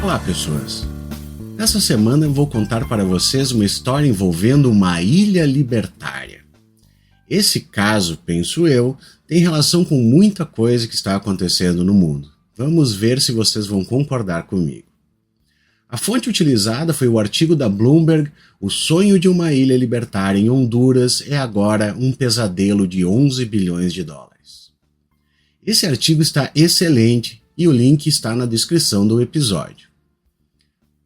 Olá, pessoas! Nessa semana eu vou contar para vocês uma história envolvendo uma ilha libertária. Esse caso, penso eu, tem relação com muita coisa que está acontecendo no mundo. Vamos ver se vocês vão concordar comigo. A fonte utilizada foi o artigo da Bloomberg: O sonho de uma ilha libertária em Honduras é agora um pesadelo de 11 bilhões de dólares. Esse artigo está excelente e o link está na descrição do episódio.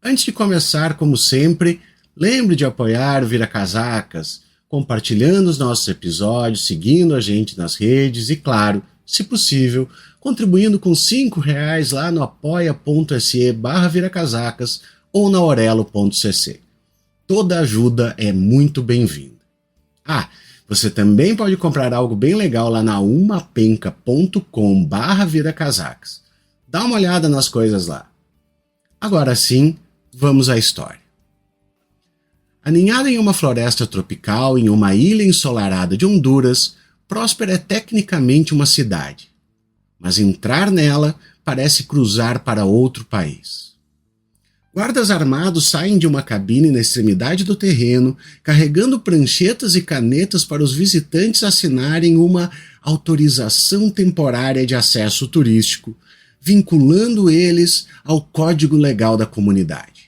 Antes de começar, como sempre, lembre de apoiar o Vira Casacas, compartilhando os nossos episódios, seguindo a gente nas redes e, claro, se possível, contribuindo com R$5 lá no apoia.se/viracasacas ou na orelo.cc. Toda ajuda é muito bem-vinda. Você também pode comprar algo bem legal lá na umapenca.com/viracasacas. Dá uma olhada nas coisas lá. Agora sim, vamos à história. Aninhada em uma floresta tropical, em uma ilha ensolarada de Honduras, Próspera é tecnicamente uma cidade. Mas entrar nela parece cruzar para outro país. Guardas armados saem de uma cabine na extremidade do terreno, carregando pranchetas e canetas para os visitantes assinarem uma autorização temporária de acesso turístico, vinculando eles ao código legal da comunidade.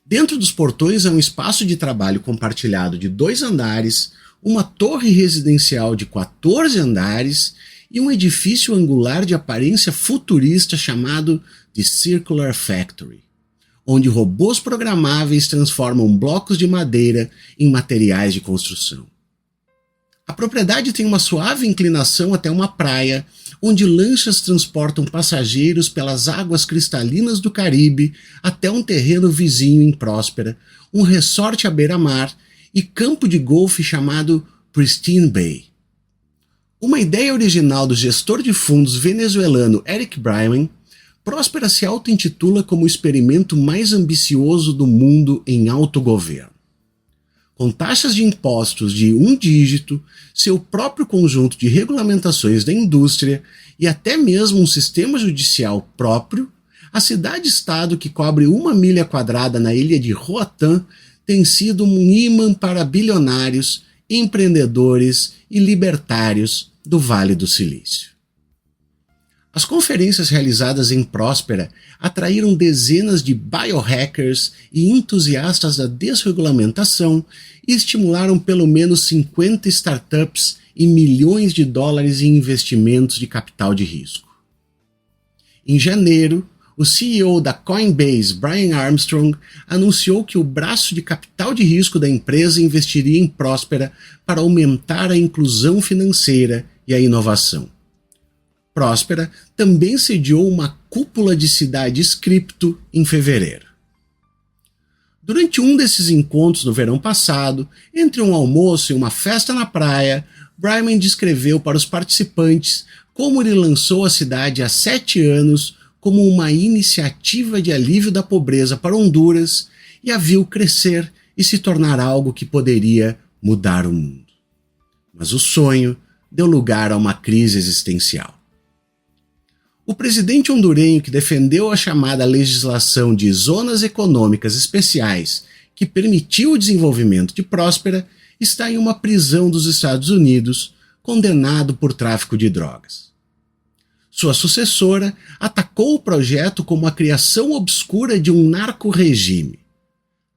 Dentro dos portões há um espaço de trabalho compartilhado de 2 andares, uma torre residencial de 14 andares e um edifício angular de aparência futurista chamado The Circular Factory, onde robôs programáveis transformam blocos de madeira em materiais de construção. A propriedade tem uma suave inclinação até uma praia, onde lanchas transportam passageiros pelas águas cristalinas do Caribe até um terreno vizinho em Próspera, um resort à beira-mar e campo de golfe chamado Pristine Bay. Uma ideia original do gestor de fundos venezuelano Eric Bryman, Próspera se auto-intitula como o experimento mais ambicioso do mundo em autogoverno. Com taxas de impostos de 1 dígito, seu próprio conjunto de regulamentações da indústria e até mesmo um sistema judicial próprio, a cidade-estado que cobre 1 milha quadrada na ilha de Roatán tem sido um imã para bilionários, empreendedores e libertários do Vale do Silício. As conferências realizadas em Próspera atraíram dezenas de biohackers e entusiastas da desregulamentação e estimularam pelo menos 50 startups e milhões de dólares em investimentos de capital de risco. Em janeiro, o CEO da Coinbase, Brian Armstrong, anunciou que o braço de capital de risco da empresa investiria em Próspera para aumentar a inclusão financeira e a inovação. Próspera também sediou uma cúpula de cidades cripto em fevereiro. Durante um desses encontros no verão passado, entre um almoço e uma festa na praia, Bryman descreveu para os participantes como ele lançou a cidade há 7 anos como uma iniciativa de alívio da pobreza para Honduras e a viu crescer e se tornar algo que poderia mudar o mundo. Mas o sonho deu lugar a uma crise existencial. O presidente hondurenho que defendeu a chamada legislação de zonas econômicas especiais que permitiu o desenvolvimento de Próspera está em uma prisão dos Estados Unidos, condenado por tráfico de drogas. Sua sucessora atacou o projeto como a criação obscura de um narco-regime.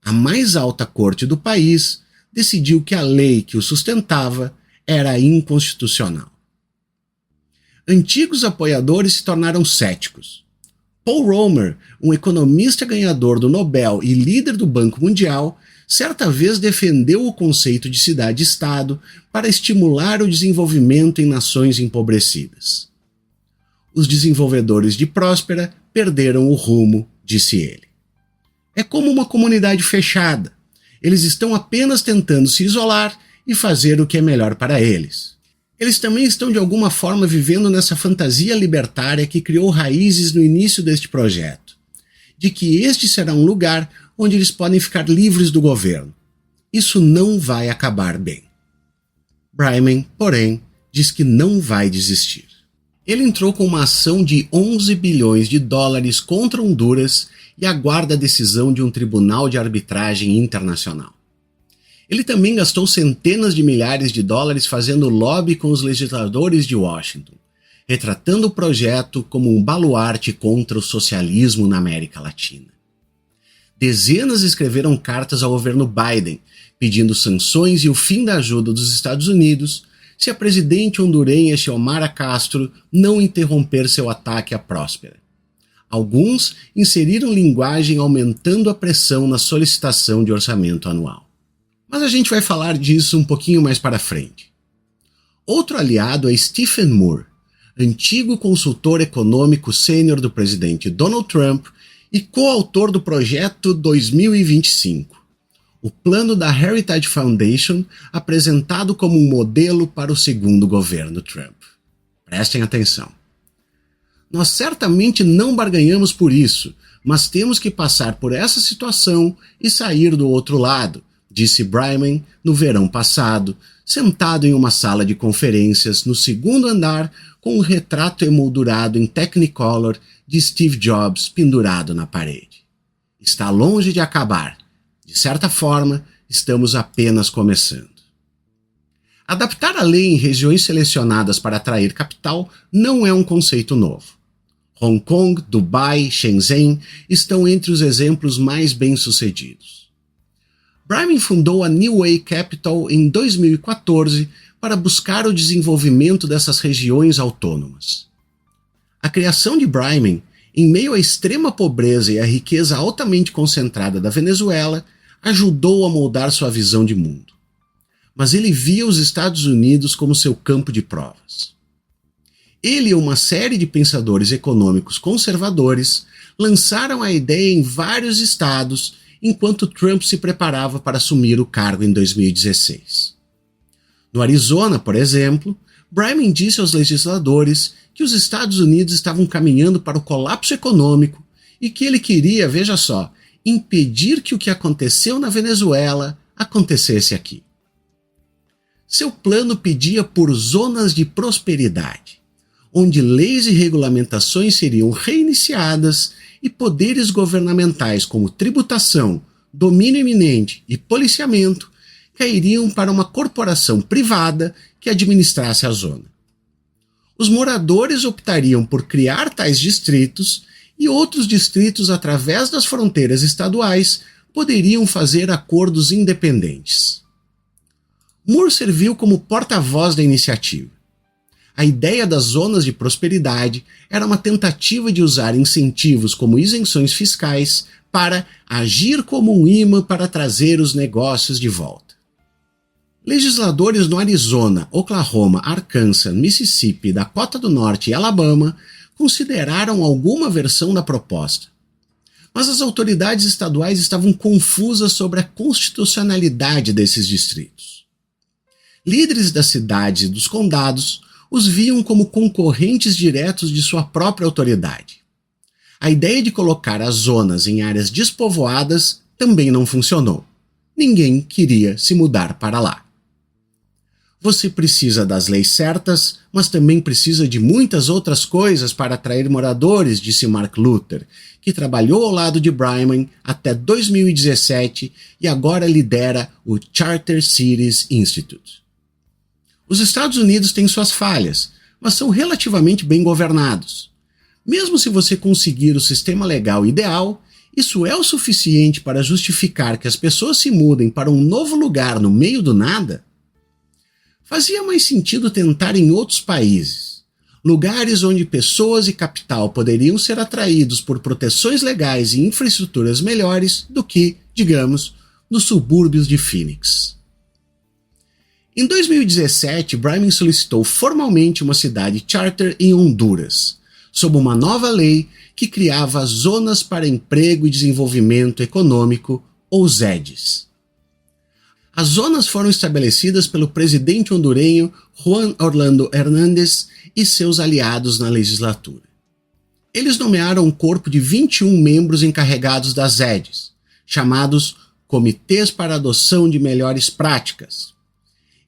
A mais alta corte do país decidiu que a lei que o sustentava era inconstitucional. Antigos apoiadores se tornaram céticos. Paul Romer, um economista ganhador do Nobel e líder do Banco Mundial, certa vez defendeu o conceito de cidade-estado para estimular o desenvolvimento em nações empobrecidas. Os desenvolvedores de Próspera perderam o rumo, disse ele. É como uma comunidade fechada. Eles estão apenas tentando se isolar e fazer o que é melhor para eles. Eles também estão de alguma forma vivendo nessa fantasia libertária que criou raízes no início deste projeto, de que este será um lugar onde eles podem ficar livres do governo. Isso não vai acabar bem. Bryman, porém, diz que não vai desistir. Ele entrou com uma ação de 11 bilhões de dólares contra Honduras e aguarda a decisão de um tribunal de arbitragem internacional. Ele também gastou centenas de milhares de dólares fazendo lobby com os legisladores de Washington, retratando o projeto como um baluarte contra o socialismo na América Latina. Dezenas escreveram cartas ao governo Biden, pedindo sanções e o fim da ajuda dos Estados Unidos se a presidente hondurenha Xiomara Castro não interromper seu ataque à Próspera. Alguns inseriram linguagem aumentando a pressão na solicitação de orçamento anual. Mas a gente vai falar disso um pouquinho mais para frente. Outro aliado é Stephen Moore, antigo consultor econômico sênior do presidente Donald Trump e coautor do projeto 2025, o plano da Heritage Foundation apresentado como um modelo para o segundo governo Trump. Prestem atenção. Nós certamente não barganhamos por isso, mas temos que passar por essa situação e sair do outro lado, disse Bryman no verão passado, sentado em uma sala de conferências no segundo andar com um retrato emoldurado em Technicolor de Steve Jobs pendurado na parede. Está longe de acabar. De certa forma, estamos apenas começando. Adaptar a lei em regiões selecionadas para atrair capital não é um conceito novo. Hong Kong, Dubai, Shenzhen estão entre os exemplos mais bem-sucedidos. Bryman fundou a New Way Capital em 2014 para buscar o desenvolvimento dessas regiões autônomas. A criação de Bryman, em meio à extrema pobreza e à riqueza altamente concentrada da Venezuela, ajudou a moldar sua visão de mundo. Mas ele via os Estados Unidos como seu campo de provas. Ele e uma série de pensadores econômicos conservadores lançaram a ideia em vários estados enquanto Trump se preparava para assumir o cargo em 2016. No Arizona, por exemplo, Bryman disse aos legisladores que os Estados Unidos estavam caminhando para o colapso econômico e que ele queria, veja só, impedir que o que aconteceu na Venezuela acontecesse aqui. Seu plano pedia por zonas de prosperidade, onde leis e regulamentações seriam reiniciadas e poderes governamentais como tributação, domínio eminente e policiamento cairiam para uma corporação privada que administrasse a zona. Os moradores optariam por criar tais distritos e outros distritos, através das fronteiras estaduais, poderiam fazer acordos independentes. Moore serviu como porta-voz da iniciativa. A ideia das zonas de prosperidade era uma tentativa de usar incentivos como isenções fiscais para agir como um imã para trazer os negócios de volta. Legisladores no Arizona, Oklahoma, Arkansas, Mississippi, Dakota do Norte e Alabama consideraram alguma versão da proposta. Mas as autoridades estaduais estavam confusas sobre a constitucionalidade desses distritos. Líderes das cidades e dos condados os viam como concorrentes diretos de sua própria autoridade. A ideia de colocar as zonas em áreas despovoadas também não funcionou. Ninguém queria se mudar para lá. Você precisa das leis certas, mas também precisa de muitas outras coisas para atrair moradores, disse Mark Luther, que trabalhou ao lado de Bryman até 2017 e agora lidera o Charter Cities Institute. Os Estados Unidos têm suas falhas, mas são relativamente bem governados. Mesmo se você conseguir o sistema legal ideal, isso é o suficiente para justificar que as pessoas se mudem para um novo lugar no meio do nada? Fazia mais sentido tentar em outros países, lugares onde pessoas e capital poderiam ser atraídos por proteções legais e infraestruturas melhores do que, digamos, nos subúrbios de Phoenix. Em 2017, Bryman solicitou formalmente uma cidade charter em Honduras, sob uma nova lei que criava Zonas para Emprego e Desenvolvimento Econômico, ou ZEDs. As zonas foram estabelecidas pelo presidente hondurenho Juan Orlando Hernández e seus aliados na legislatura. Eles nomearam um corpo de 21 membros encarregados das ZEDs, chamados Comitês para Adoção de Melhores Práticas.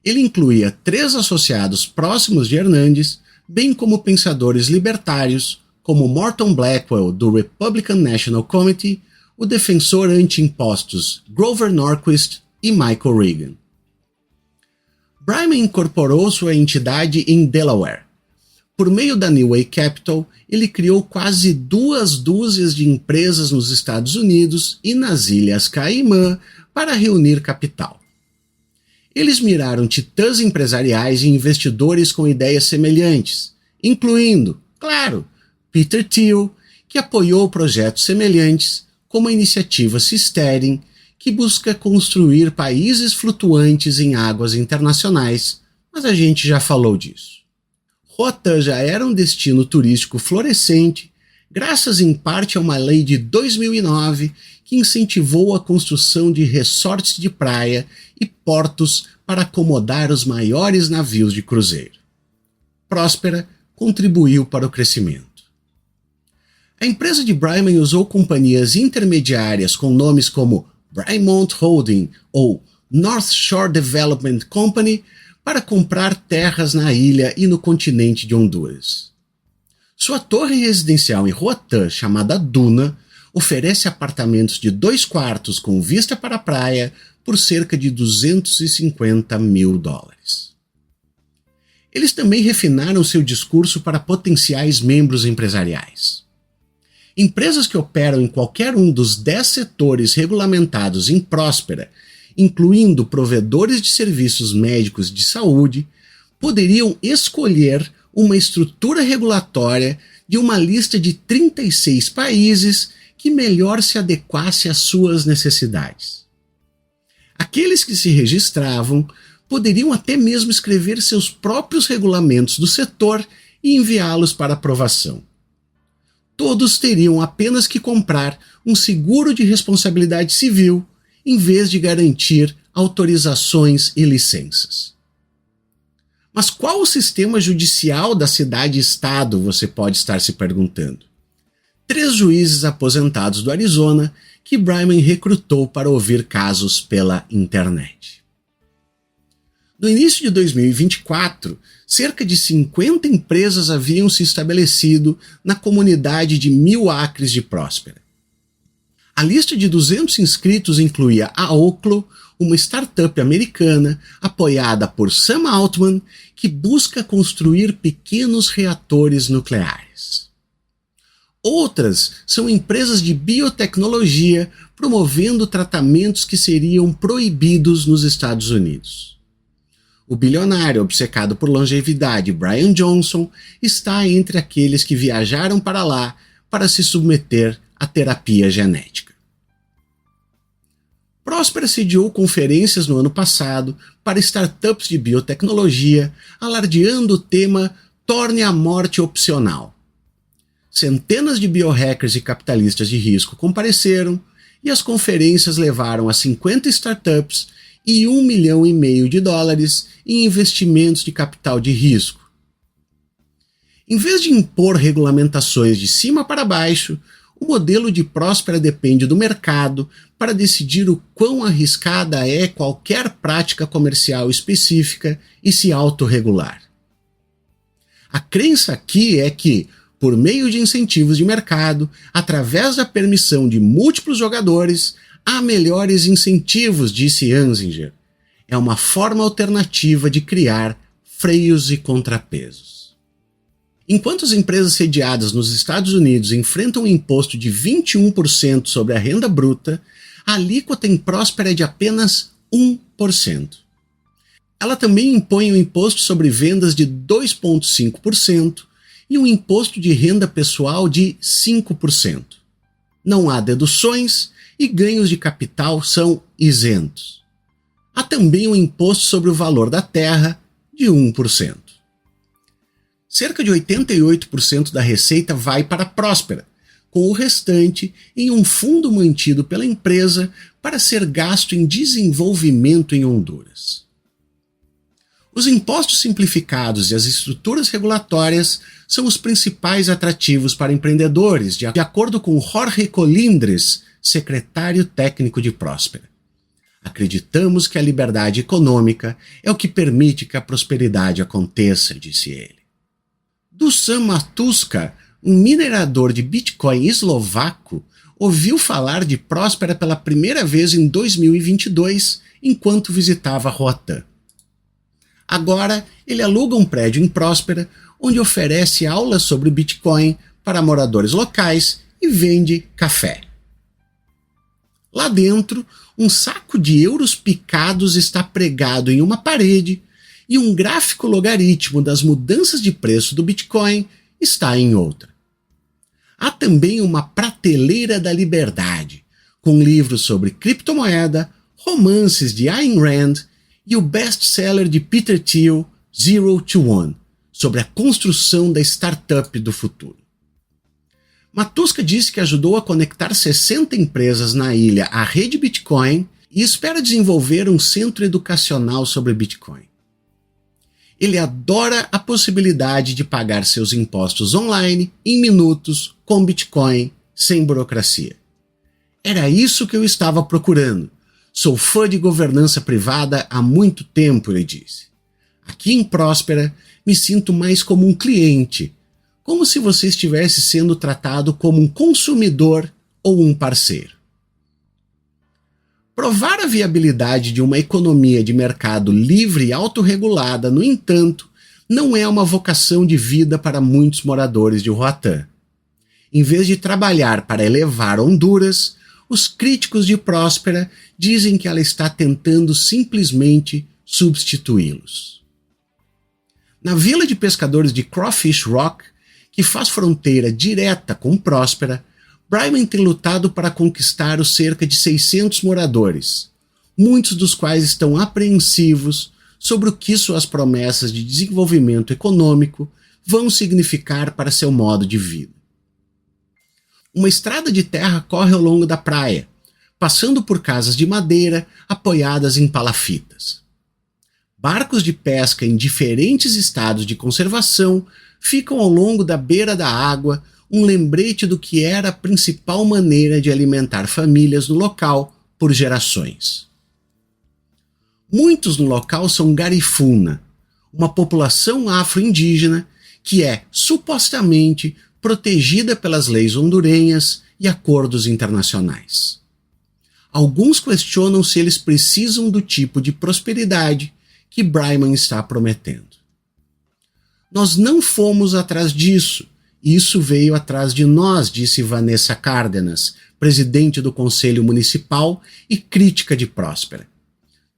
Ele incluía 3 associados próximos de Hernández, bem como pensadores libertários como Morton Blackwell, do Republican National Committee, o defensor anti-impostos Grover Norquist e Michael Reagan. Bryman incorporou sua entidade em Delaware. Por meio da New Way Capital, ele criou quase 2 dúzias de empresas nos Estados Unidos e nas Ilhas Caimã para reunir capital. Eles miraram titãs empresariais e investidores com ideias semelhantes, incluindo, claro, Peter Thiel, que apoiou projetos semelhantes, como a iniciativa Seasteading, que busca construir países flutuantes em águas internacionais, mas a gente já falou disso. Roatán já era um destino turístico florescente, graças em parte a uma lei de 2009 que incentivou a construção de resorts de praia e portos para acomodar os maiores navios de cruzeiro. Próspera contribuiu para o crescimento. A empresa de Bryman usou companhias intermediárias com nomes como Brymont Holding ou North Shore Development Company para comprar terras na ilha e no continente de Honduras. Sua torre residencial em Roatán, chamada Duna, oferece apartamentos de 2 quartos com vista para a praia por cerca de $250 mil. Eles também refinaram seu discurso para potenciais membros empresariais. Empresas que operam em qualquer um dos 10 setores regulamentados em Próspera, incluindo provedores de serviços médicos de saúde, poderiam escolher uma estrutura regulatória de uma lista de 36 países que melhor se adequasse às suas necessidades. Aqueles que se registravam poderiam até mesmo escrever seus próprios regulamentos do setor e enviá-los para aprovação. Todos teriam apenas que comprar um seguro de responsabilidade civil, em vez de garantir autorizações e licenças. Mas qual o sistema judicial da cidade-estado, você pode estar se perguntando? 3 juízes aposentados do Arizona que Bryman recrutou para ouvir casos pela internet. No início de 2024, cerca de 50 empresas haviam se estabelecido na comunidade de 1.000 acres de Próspera. A lista de 200 inscritos incluía a Oklo, uma startup americana apoiada por Sam Altman, que busca construir pequenos reatores nucleares. Outras são empresas de biotecnologia promovendo tratamentos que seriam proibidos nos Estados Unidos. O bilionário obcecado por longevidade Brian Johnson está entre aqueles que viajaram para lá para se submeter à terapia genética. Próspera sediou conferências no ano passado para startups de biotecnologia, alardeando o tema Torne a Morte Opcional. Centenas de biohackers e capitalistas de risco compareceram e as conferências levaram a 50 startups e $1,5 milhão em investimentos de capital de risco. Em vez de impor regulamentações de cima para baixo, o modelo de Próspera depende do mercado para decidir o quão arriscada é qualquer prática comercial específica e se autorregular. A crença aqui é que, por meio de incentivos de mercado, através da permissão de múltiplos jogadores, há melhores incentivos, disse Hunzinger. É uma forma alternativa de criar freios e contrapesos. Enquanto as empresas sediadas nos Estados Unidos enfrentam um imposto de 21% sobre a renda bruta, a alíquota em Próspera é de apenas 1%. Ela também impõe um imposto sobre vendas de 2,5% e um imposto de renda pessoal de 5%. Não há deduções e ganhos de capital são isentos. Há também um imposto sobre o valor da terra de 1%. Cerca de 88% da receita vai para a Próspera, com o restante em um fundo mantido pela empresa para ser gasto em desenvolvimento em Honduras. Os impostos simplificados e as estruturas regulatórias são os principais atrativos para empreendedores, de acordo com Jorge Colindres, secretário técnico de Próspera. Acreditamos que a liberdade econômica é o que permite que a prosperidade aconteça, disse ele. Dušan Matuška, um minerador de Bitcoin eslovaco, ouviu falar de Próspera pela primeira vez em 2022, enquanto visitava Roatán. Agora, ele aluga um prédio em Próspera, onde oferece aulas sobre Bitcoin para moradores locais e vende café. Lá dentro, um saco de euros picados está pregado em uma parede e um gráfico logaritmo das mudanças de preço do Bitcoin está em outra. Há também uma prateleira da liberdade, com livros sobre criptomoeda, romances de Ayn Rand e o best-seller de Peter Thiel, Zero to One, sobre a construção da startup do futuro. Matuška disse que ajudou a conectar 60 empresas na ilha à rede Bitcoin e espera desenvolver um centro educacional sobre Bitcoin. Ele adora a possibilidade de pagar seus impostos online em minutos com Bitcoin, sem burocracia. Era isso que eu estava procurando. Sou fã de governança privada há muito tempo, ele disse. Aqui em Próspera, me sinto mais como um cliente, como se você estivesse sendo tratado como um consumidor ou um parceiro. Provar a viabilidade de uma economia de mercado livre e autorregulada, no entanto, não é uma vocação de vida para muitos moradores de Roatán. Em vez de trabalhar para elevar Honduras, os críticos de Próspera dizem que ela está tentando simplesmente substituí-los. Na vila de pescadores de Crawfish Rock, que faz fronteira direta com Próspera, Bryman tem lutado para conquistar os cerca de 600 moradores, muitos dos quais estão apreensivos sobre o que suas promessas de desenvolvimento econômico vão significar para seu modo de vida. Uma estrada de terra corre ao longo da praia, passando por casas de madeira apoiadas em palafitas. Barcos de pesca em diferentes estados de conservação ficam ao longo da beira da água, um lembrete do que era a principal maneira de alimentar famílias no local por gerações. Muitos no local são Garifuna, uma população afro-indígena que é, supostamente, protegida pelas leis hondurenhas e acordos internacionais. Alguns questionam se eles precisam do tipo de prosperidade que Bryman está prometendo. Nós não fomos atrás disso. Isso veio atrás de nós, disse Vanessa Cárdenas, presidente do Conselho Municipal e crítica de Próspera.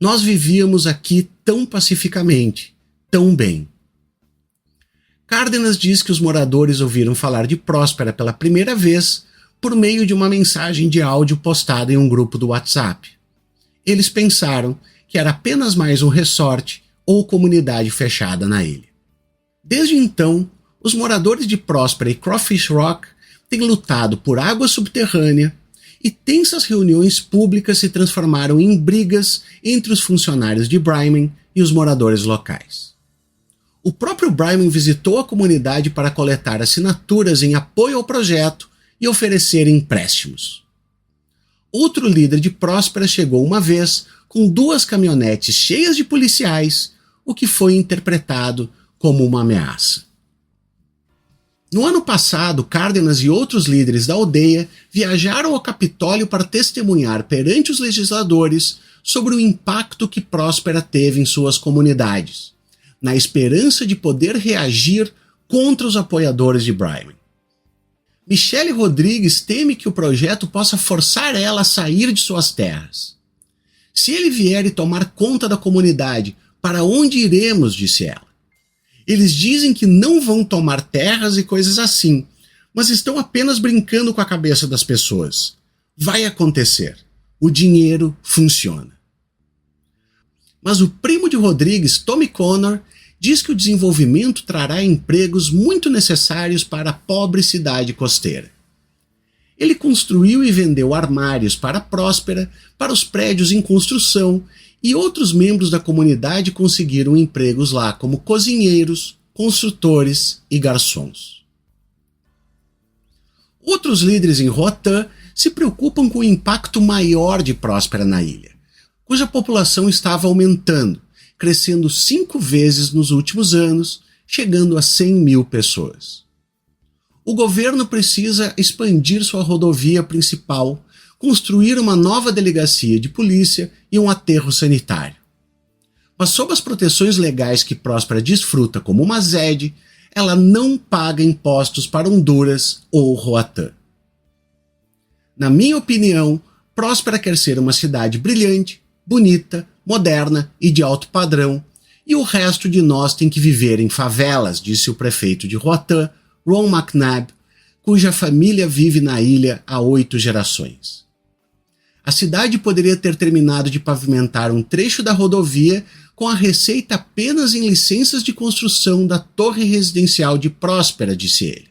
Nós vivíamos aqui tão pacificamente, tão bem. Cárdenas diz que os moradores ouviram falar de Próspera pela primeira vez por meio de uma mensagem de áudio postada em um grupo do WhatsApp. Eles pensaram que era apenas mais um resort ou comunidade fechada na ilha. Desde então, os moradores de Próspera e Crawfish Rock têm lutado por água subterrânea e tensas reuniões públicas se transformaram em brigas entre os funcionários de Bryman e os moradores locais. O próprio Bryman visitou a comunidade para coletar assinaturas em apoio ao projeto e oferecer empréstimos. Outro líder de Próspera chegou uma vez com 2 caminhonetes cheias de policiais, o que foi interpretado como uma ameaça. No ano passado, Cárdenas e outros líderes da aldeia viajaram ao Capitólio para testemunhar perante os legisladores sobre o impacto que Próspera teve em suas comunidades, na esperança de poder reagir contra os apoiadores de Bryman. Michelle Rodrigues teme que o projeto possa forçar ela a sair de suas terras. Se ele vier e tomar conta da comunidade, para onde iremos? Disse ela. Eles dizem que não vão tomar terras e coisas assim, mas estão apenas brincando com a cabeça das pessoas. Vai acontecer. O dinheiro funciona. Mas o primo de Rodrigues, Tommy Connor, diz que o desenvolvimento trará empregos muito necessários para a pobre cidade costeira. Ele construiu e vendeu armários para a Próspera, para os prédios em construção, e outros membros da comunidade conseguiram empregos lá como cozinheiros, construtores e garçons. Outros líderes em Roatán se preocupam com o impacto maior de Próspera na ilha, cuja população estava aumentando, crescendo 5 vezes nos últimos anos, chegando a 100 mil pessoas. O governo precisa expandir sua rodovia principal, construir uma nova delegacia de polícia e um aterro sanitário. Mas sob as proteções legais que Próspera desfruta como uma ZED, ela não paga impostos para Honduras ou Roatán. Na minha opinião, Próspera quer ser uma cidade brilhante, bonita, moderna e de alto padrão, e o resto de nós tem que viver em favelas, disse o prefeito de Roatán, Ron McNabb, cuja família vive na ilha há 8 gerações. A cidade poderia ter terminado de pavimentar um trecho da rodovia com a receita apenas em licenças de construção da torre residencial de Próspera, disse ele.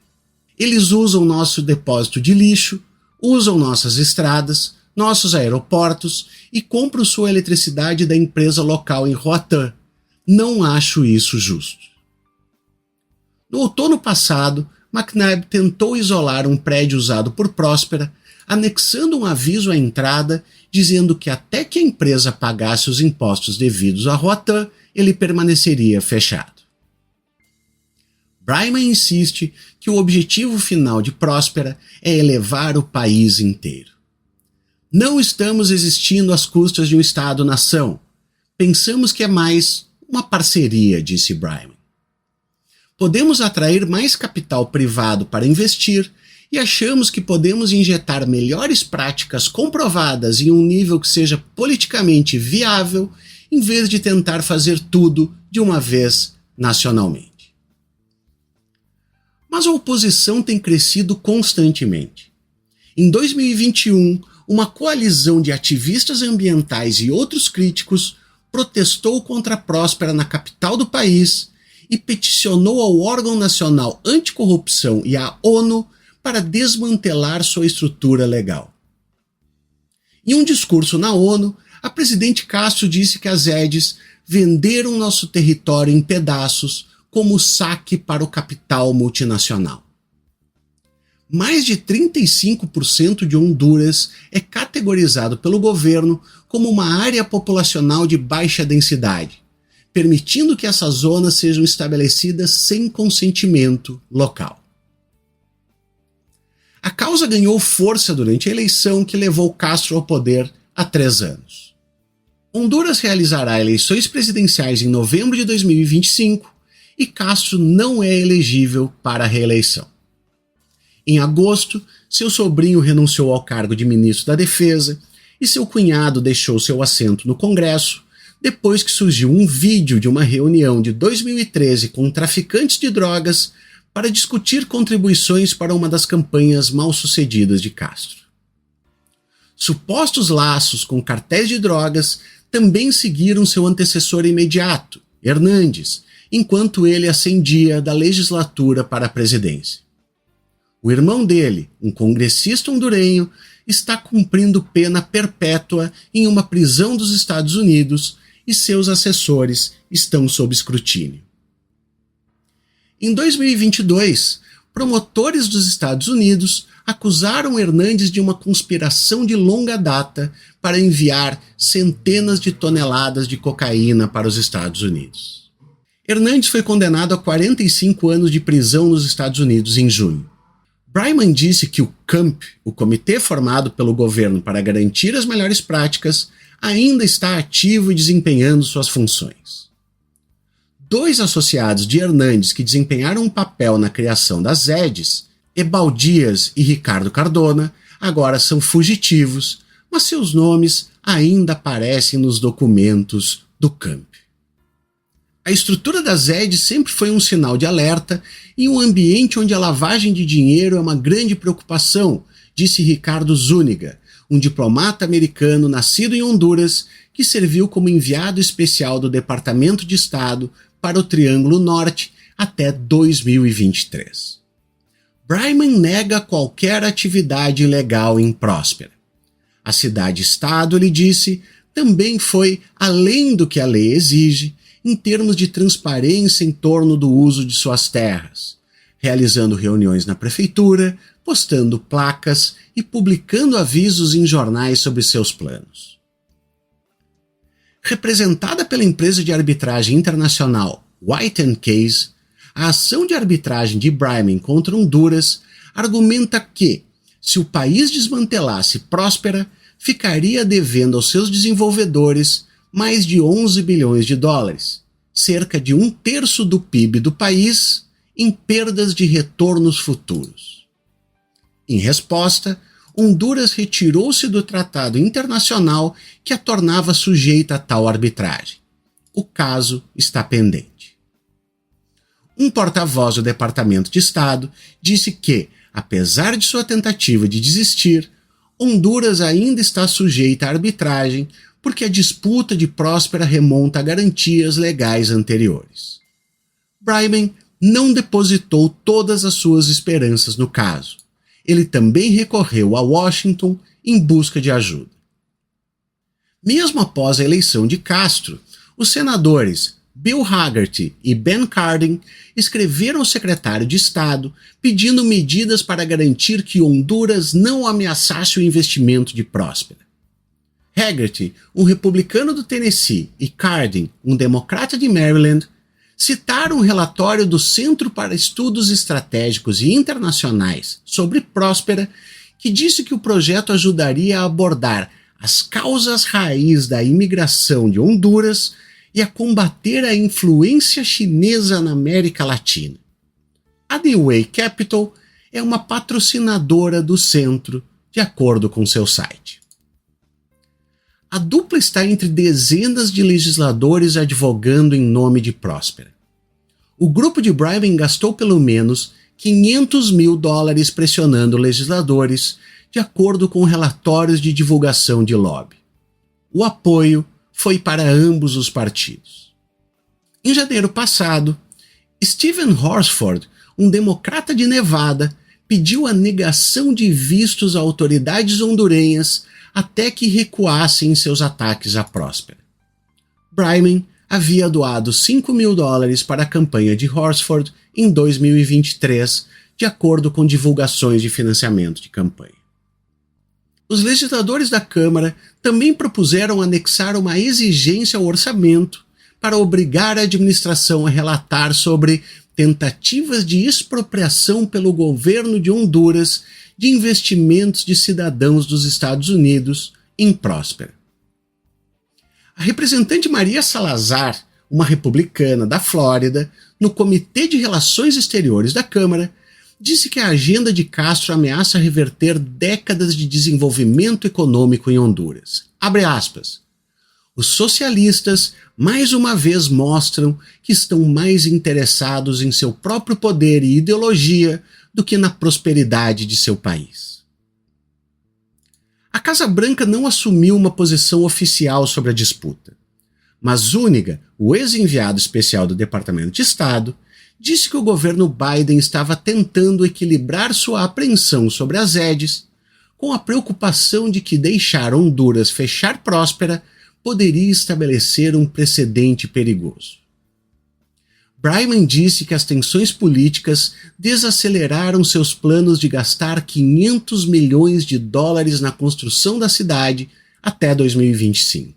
Eles usam nosso depósito de lixo, usam nossas estradas, nossos aeroportos e compram sua eletricidade da empresa local em Roatán. Não acho isso justo. No outono passado, McNabb tentou isolar um prédio usado por Próspera, anexando um aviso à entrada dizendo que até que a empresa pagasse os impostos devidos a Roatán, ele permaneceria fechado. Bryman insiste que o objetivo final de Próspera é elevar o país inteiro. Não estamos existindo às custas de um Estado-nação. Pensamos que é mais uma parceria, disse Bryman. Podemos atrair mais capital privado para investir e achamos que podemos injetar melhores práticas comprovadas em um nível que seja politicamente viável, em vez de tentar fazer tudo de uma vez nacionalmente. Mas a oposição tem crescido constantemente. Em 2021, uma coalizão de ativistas ambientais e outros críticos protestou contra a Próspera na capital do país e peticionou ao órgão nacional anticorrupção e à ONU para desmantelar sua estrutura legal. Em um discurso na ONU, a presidente Castro disse que as ZEDs venderam nosso território em pedaços como saque para o capital multinacional. Mais de 35% de Honduras é categorizado pelo governo como uma área populacional de baixa densidade, permitindo que essas zonas sejam estabelecidas sem consentimento local. A causa ganhou força durante a eleição que levou Castro ao poder há 3 anos. Honduras realizará eleições presidenciais em novembro de 2025 e Castro não é elegível para a reeleição. Em agosto, seu sobrinho renunciou ao cargo de ministro da Defesa e seu cunhado deixou seu assento no Congresso depois que surgiu um vídeo de uma reunião de 2013 com traficantes de drogas para discutir contribuições para uma das campanhas mal-sucedidas de Castro. Supostos laços com cartéis de drogas também seguiram seu antecessor imediato, Hernández, enquanto ele ascendia da legislatura para a presidência. O irmão dele, um congressista hondurenho, está cumprindo pena perpétua em uma prisão dos Estados Unidos e seus assessores estão sob escrutínio. Em 2022, promotores dos Estados Unidos acusaram Hernández de uma conspiração de longa data para enviar centenas de toneladas de cocaína para os Estados Unidos. Hernández foi condenado a 45 anos de prisão nos Estados Unidos em junho. Bryman disse que o CAMP, o comitê formado pelo governo para garantir as melhores práticas, ainda está ativo e desempenhando suas funções. 2 associados de Hernández que desempenharam um papel na criação das ZEDs, Ebal Dias e Ricardo Cardona, agora são fugitivos, mas seus nomes ainda aparecem nos documentos do CAMP. A estrutura da ZED sempre foi um sinal de alerta em um ambiente onde a lavagem de dinheiro é uma grande preocupação, disse Ricardo Zúñiga, um diplomata americano nascido em Honduras que serviu como enviado especial do Departamento de Estado para o Triângulo Norte até 2023. Bryman nega qualquer atividade ilegal em Próspera. A cidade-estado, ele disse, também foi além do que a lei exige em termos de transparência em torno do uso de suas terras, realizando reuniões na prefeitura, postando placas e publicando avisos em jornais sobre seus planos. Representada pela empresa de arbitragem internacional White & Case, a ação de arbitragem de Breyman contra Honduras argumenta que, se o país desmantelasse Próspera, ficaria devendo aos seus desenvolvedores mais de 11 bilhões de dólares, cerca de 1/3 do PIB do país, em perdas de retornos futuros. Em resposta, Honduras retirou-se do tratado internacional que a tornava sujeita a tal arbitragem. O caso está pendente. Um porta-voz do Departamento de Estado disse que, apesar de sua tentativa de desistir, Honduras ainda está sujeita à arbitragem porque a disputa de Próspera remonta a garantias legais anteriores. Breyman não depositou todas as suas esperanças no caso. Ele também recorreu a Washington em busca de ajuda. Mesmo após a eleição de Castro, os senadores Bill Hagerty e Ben Cardin escreveram ao secretário de Estado pedindo medidas para garantir que Honduras não ameaçasse o investimento de Próspera. Hagerty, um republicano do Tennessee, e Cardin, um democrata de Maryland, citaram um relatório do Centro para Estudos Estratégicos e Internacionais sobre Próspera, que disse que o projeto ajudaria a abordar as causas raiz da imigração de Honduras e a combater a influência chinesa na América Latina. A Dewey Capital é uma patrocinadora do centro, de acordo com seu site. A dupla está entre dezenas de legisladores advogando em nome de Próspera. O grupo de Breyman gastou pelo menos $500 mil pressionando legisladores, de acordo com relatórios de divulgação de lobby. O apoio foi para ambos os partidos. Em janeiro passado, Stephen Horsford, um democrata de Nevada, pediu a negação de vistos a autoridades hondurenhas até que recuassem em seus ataques à Próspera. Breyman havia doado $5 mil para a campanha de Horsford em 2023, de acordo com divulgações de financiamento de campanha. Os legisladores da Câmara também propuseram anexar uma exigência ao orçamento para obrigar a administração a relatar sobre tentativas de expropriação pelo governo de Honduras de investimentos de cidadãos dos Estados Unidos em Próspera. A representante Maria Salazar, uma republicana da Flórida, no Comitê de Relações Exteriores da Câmara, disse que a agenda de Castro ameaça reverter décadas de desenvolvimento econômico em Honduras. Abre aspas. Os socialistas, mais uma vez, mostram que estão mais interessados em seu próprio poder e ideologia do que na prosperidade de seu país. A Casa Branca não assumiu uma posição oficial sobre a disputa, mas Zúñiga, o ex-enviado especial do Departamento de Estado, disse que o governo Biden estava tentando equilibrar sua apreensão sobre as EDs com a preocupação de que deixar Honduras fechar Próspera poderia estabelecer um precedente perigoso. Breyman disse que as tensões políticas desaceleraram seus planos de gastar $500 milhões na construção da cidade até 2025.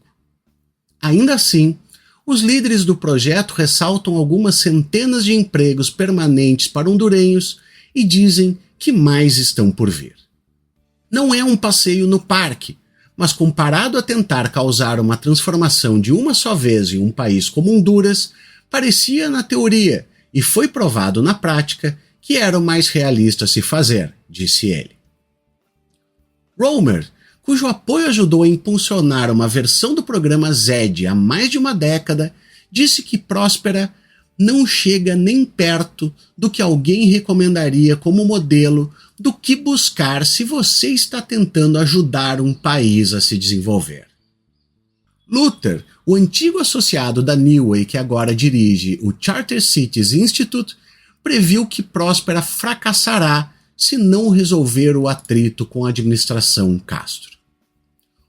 Ainda assim, os líderes do projeto ressaltam algumas centenas de empregos permanentes para hondurenhos e dizem que mais estão por vir. Não é um passeio no parque, mas comparado a tentar causar uma transformação de uma só vez em um país como Honduras, parecia na teoria e foi provado na prática que era o mais realista a se fazer, disse ele. Romer, cujo apoio ajudou a impulsionar uma versão do programa ZED há mais de uma década, disse que Próspera não chega nem perto do que alguém recomendaria como modelo do que buscar se você está tentando ajudar um país a se desenvolver. Luther, o antigo associado da Newey que agora dirige o Charter Cities Institute, previu que Próspera fracassará se não resolver o atrito com a administração Castro.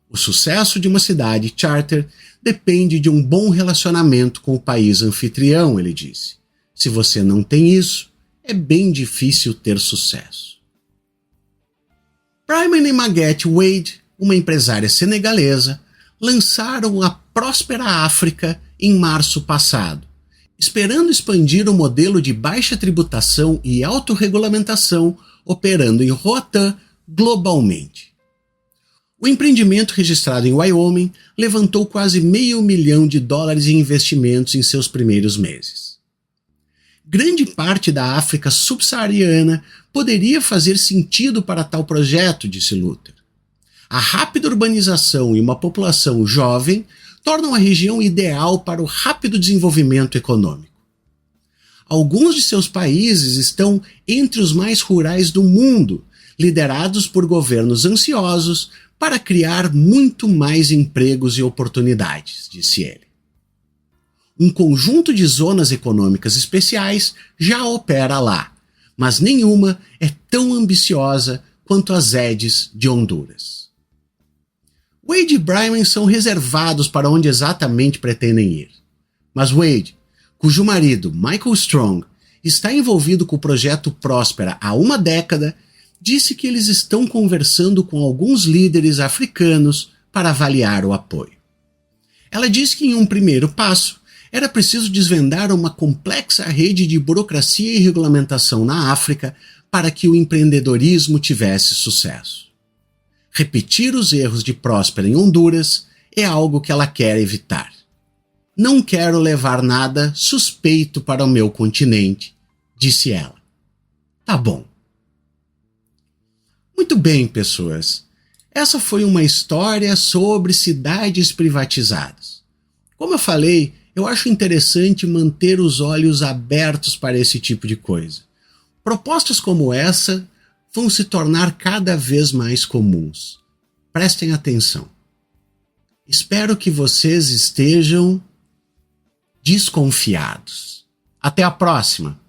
O sucesso de uma cidade charter depende de um bom relacionamento com o país anfitrião, ele disse. Se você não tem isso, é bem difícil ter sucesso. Breyman e Maguette Wade, uma empresária senegalesa, lançaram a Próspera África em março passado, esperando expandir o modelo de baixa tributação e autorregulamentação operando em Roatán globalmente. O empreendimento registrado em Wyoming levantou quase $500 milhão em investimentos em seus primeiros meses. Grande parte da África subsaariana poderia fazer sentido para tal projeto, disse Luther. A rápida urbanização e uma população jovem tornam a região ideal para o rápido desenvolvimento econômico. Alguns de seus países estão entre os mais rurais do mundo, liderados por governos ansiosos para criar muito mais empregos e oportunidades, disse ele. Um conjunto de zonas econômicas especiais já opera lá, mas nenhuma é tão ambiciosa quanto as ZEDs de Honduras. Wade e Brian são reservados para onde exatamente pretendem ir. Mas Wade, cujo marido, Michael Strong, está envolvido com o projeto Próspera há uma década, disse que eles estão conversando com alguns líderes africanos para avaliar o apoio. Ela disse que em um primeiro passo era preciso desvendar uma complexa rede de burocracia e regulamentação na África para que o empreendedorismo tivesse sucesso. Repetir os erros de Próspera em Honduras é algo que ela quer evitar. Não quero levar nada suspeito para o meu continente, disse ela. Tá bom. Muito bem, pessoas. Essa foi uma história sobre cidades privatizadas. Como eu falei, eu acho interessante manter os olhos abertos para esse tipo de coisa. Propostas como essa vão se tornar cada vez mais comuns. Prestem atenção. Espero que vocês estejam desconfiados. Até a próxima!